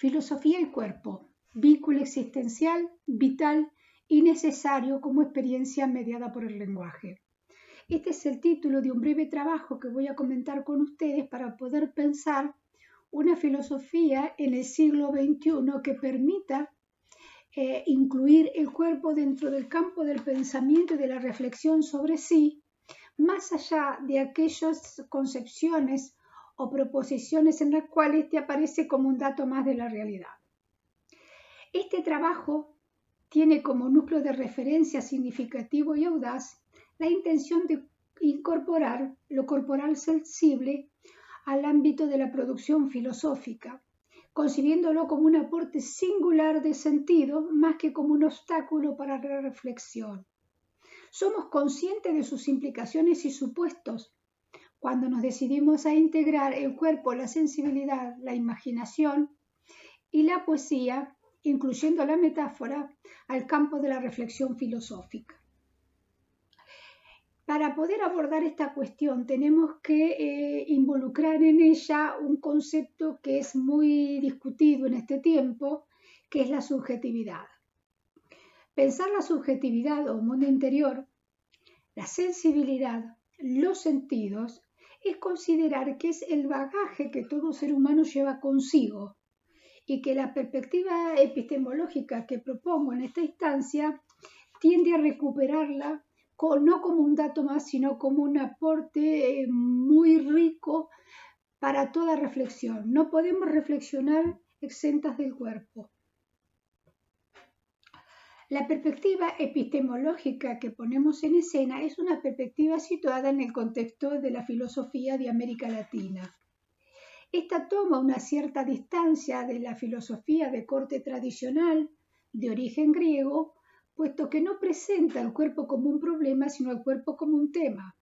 Filosofía y cuerpo, vínculo existencial, vital y necesario como experiencia mediada por el lenguaje. Este es el título de un breve trabajo que voy a comentar con ustedes para poder pensar una filosofía en el siglo XXI que permita incluir el cuerpo dentro del campo del pensamiento y de la reflexión sobre sí, más allá de aquellas concepciones o proposiciones en las cuales te aparece como un dato más de la realidad. Este trabajo tiene como núcleo de referencia significativo y audaz la intención de incorporar lo corporal sensible al ámbito de la producción filosófica, concibiéndolo como un aporte singular de sentido más que como un obstáculo para la reflexión. Somos conscientes de sus implicaciones y supuestos cuando nos decidimos a integrar el cuerpo, la sensibilidad, la imaginación y la poesía, incluyendo la metáfora, al campo de la reflexión filosófica. Para poder abordar esta cuestión tenemos que involucrar en ella un concepto que es muy discutido en este tiempo, que es la subjetividad. Pensar la subjetividad o mundo interior, la sensibilidad, los sentidos, es considerar que es el bagaje que todo ser humano lleva consigo y que la perspectiva epistemológica que propongo en esta instancia tiende a recuperarla no como un dato más, sino como un aporte muy rico para toda reflexión. No podemos reflexionar exentas del cuerpo. La perspectiva epistemológica que ponemos en escena es una perspectiva situada en el contexto de la filosofía de América Latina. Esta toma una cierta distancia de la filosofía de corte tradicional, de origen griego, puesto que no presenta el cuerpo como un problema, sino el cuerpo como un tema.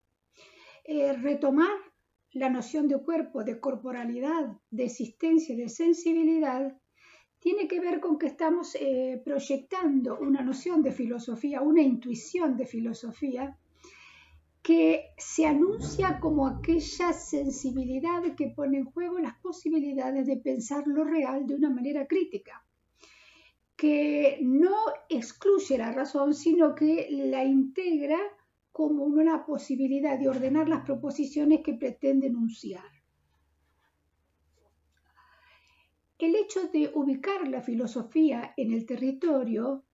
Retomar la noción de cuerpo, de corporalidad, de existencia, de sensibilidad, tiene que ver con que estamos proyectando una noción de filosofía, una intuición de filosofía, que se anuncia como aquella sensibilidad que pone en juego las posibilidades de pensar lo real de una manera crítica, que no excluye la razón, sino que la integra como una posibilidad de ordenar las proposiciones que pretende enunciar. El hecho de ubicar la filosofía en el territorio,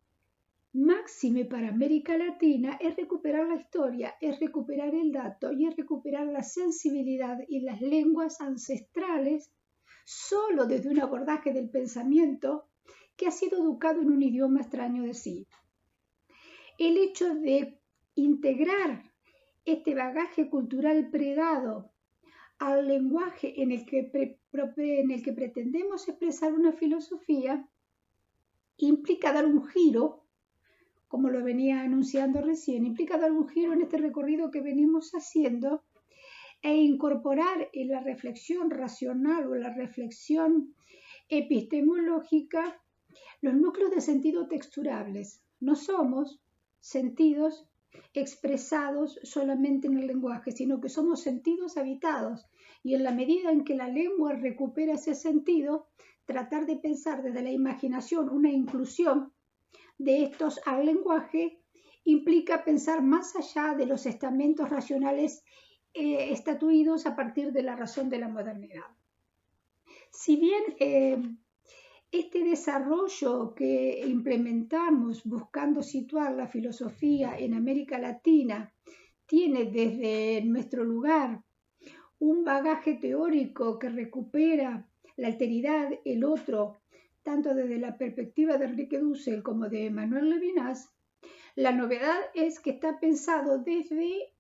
máxime para América Latina, es recuperar la historia, es recuperar el dato y es recuperar la sensibilidad y las lenguas ancestrales solo desde un abordaje del pensamiento que ha sido educado en un idioma extraño de sí. El hecho de integrar este bagaje cultural predado al lenguaje en el que pretendemos expresar una filosofía implica dar un giro, como lo venía anunciando recién, implica dar un giro en este recorrido que venimos haciendo e incorporar en la reflexión racional o la reflexión epistemológica los núcleos de sentido texturables. No somos sentidos expresados solamente en el lenguaje, sino que somos sentidos habitados, y en la medida en que la lengua recupera ese sentido, tratar de pensar desde la imaginación una inclusión de estos al lenguaje implica pensar más allá de los estamentos racionales estatuidos a partir de la razón de la modernidad. Si bien este desarrollo que implementamos buscando situar la filosofía en América Latina tiene desde nuestro lugar un bagaje teórico que recupera la alteridad, el otro, tanto desde la perspectiva de Enrique Dussel como de Emmanuel Levinas. La novedad es que está pensado desde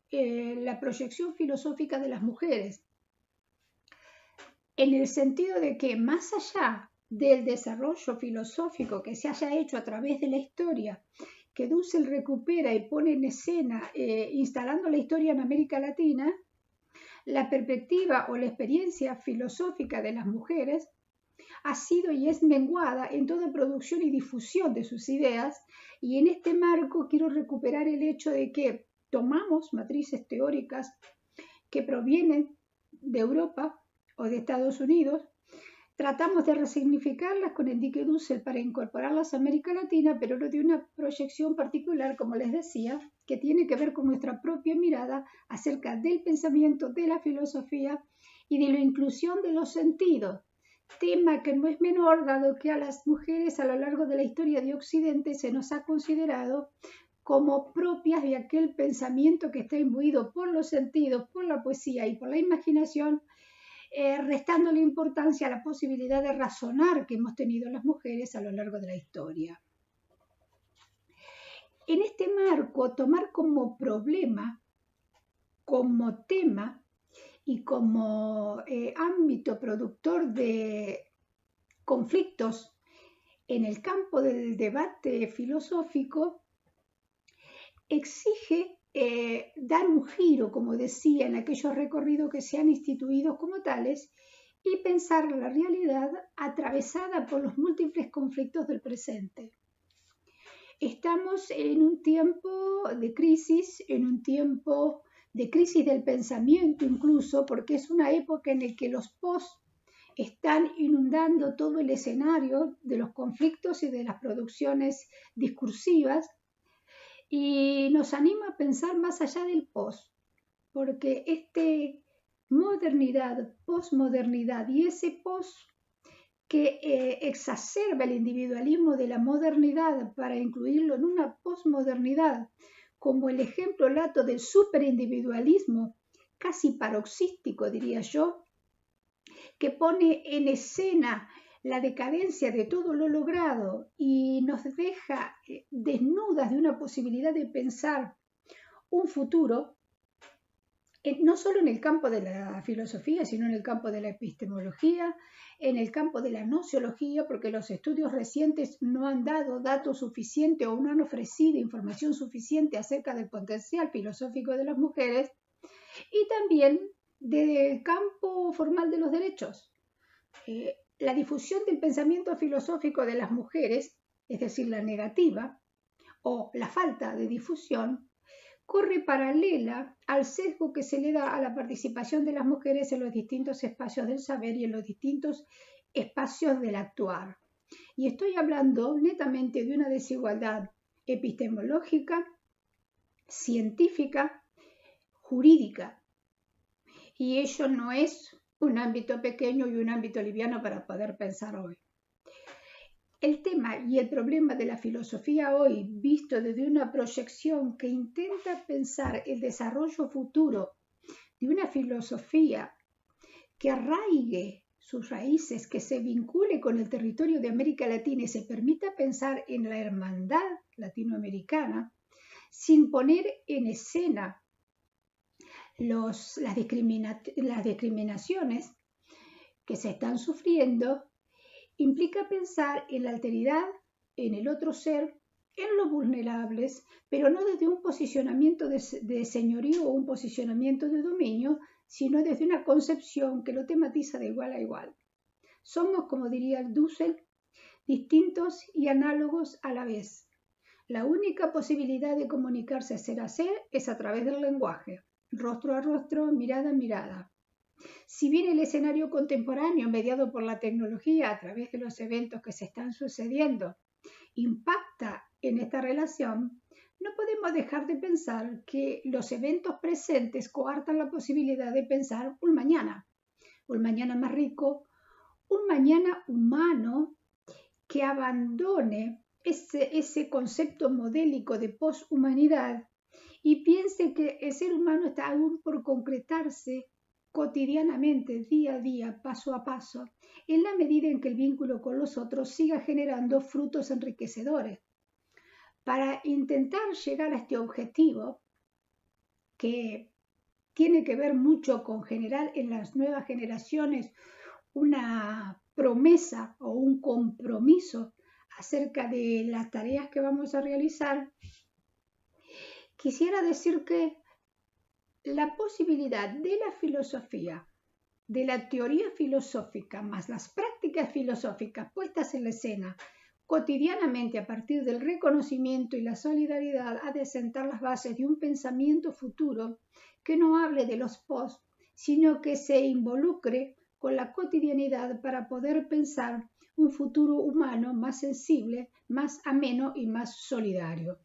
la proyección filosófica de las mujeres, en el sentido de que más allá del desarrollo filosófico que se haya hecho a través de la historia, que Dussel recupera y pone en escena, instalando la historia en América Latina, la perspectiva o la experiencia filosófica de las mujeres ha sido y es menguada en toda producción y difusión de sus ideas, y en este marco quiero recuperar el hecho de que tomamos matrices teóricas que provienen de Europa o de Estados Unidos, Tratamos de resignificarlas con Enrique Dussel para incorporarlas a América Latina, pero no de una proyección particular, como les decía, que tiene que ver con nuestra propia mirada acerca del pensamiento, de la filosofía y de la inclusión de los sentidos. Tema que no es menor, dado que a las mujeres a lo largo de la historia de Occidente se nos ha considerado como propias de aquel pensamiento que está imbuido por los sentidos, por la poesía y por la imaginación, restándole importancia a la posibilidad de razonar que hemos tenido las mujeres a lo largo de la historia. En este marco, tomar como problema, como tema y como ámbito productor de conflictos en el campo del debate filosófico, exige dar un giro, como decía, en aquellos recorridos que se han instituido como tales y pensar la realidad atravesada por los múltiples conflictos del presente. Estamos en un tiempo de crisis, en un tiempo de crisis del pensamiento incluso, porque es una época en la que los post están inundando todo el escenario de los conflictos y de las producciones discursivas, y nos anima a pensar más allá del post, porque modernidad, posmodernidad y ese post que exacerba el individualismo de la modernidad para incluirlo en una posmodernidad, como el ejemplo lato del superindividualismo, casi paroxístico diría yo, que pone en escena la decadencia de todo lo logrado y nos deja desnudas de una posibilidad de pensar un futuro, no solo en el campo de la filosofía, sino en el campo de la epistemología, en el campo de la nociología, porque los estudios recientes no han dado datos suficientes o no han ofrecido información suficiente acerca del potencial filosófico de las mujeres, y también del campo formal de los derechos. La difusión del pensamiento filosófico de las mujeres, es decir, la negativa o la falta de difusión, corre paralela al sesgo que se le da a la participación de las mujeres en los distintos espacios del saber y en los distintos espacios del actuar. Y estoy hablando netamente de una desigualdad epistemológica, científica, jurídica. Y ello no es un ámbito pequeño y un ámbito liviano para poder pensar hoy. El tema y el problema de la filosofía hoy, visto desde una proyección que intenta pensar el desarrollo futuro de una filosofía que arraigue sus raíces, que se vincule con el territorio de América Latina y se permita pensar en la hermandad latinoamericana, sin poner en escena las discriminaciones que se están sufriendo, implica pensar en la alteridad, en el otro ser, en los vulnerables, pero no desde un posicionamiento de señorío o un posicionamiento de dominio, sino desde una concepción que lo tematiza de igual a igual. Somos, como diría Dussel, distintos y análogos a la vez. La única posibilidad de comunicarse ser a ser es a través del lenguaje, rostro a rostro, mirada a mirada. Si bien el escenario contemporáneo, mediado por la tecnología a través de los eventos que se están sucediendo, impacta en esta relación, no podemos dejar de pensar que los eventos presentes coartan la posibilidad de pensar un mañana más rico, un mañana humano que abandone ese concepto modélico de poshumanidad y piense que el ser humano está aún por concretarse cotidianamente, día a día, paso a paso, en la medida en que el vínculo con los otros siga generando frutos enriquecedores. Para intentar llegar a este objetivo, que tiene que ver mucho con generar en las nuevas generaciones una promesa o un compromiso acerca de las tareas que vamos a realizar, quisiera decir que la posibilidad de la filosofía, de la teoría filosófica, más las prácticas filosóficas puestas en la escena cotidianamente a partir del reconocimiento y la solidaridad, ha de sentar las bases de un pensamiento futuro que no hable de los post, sino que se involucre con la cotidianidad para poder pensar un futuro humano más sensible, más ameno y más solidario.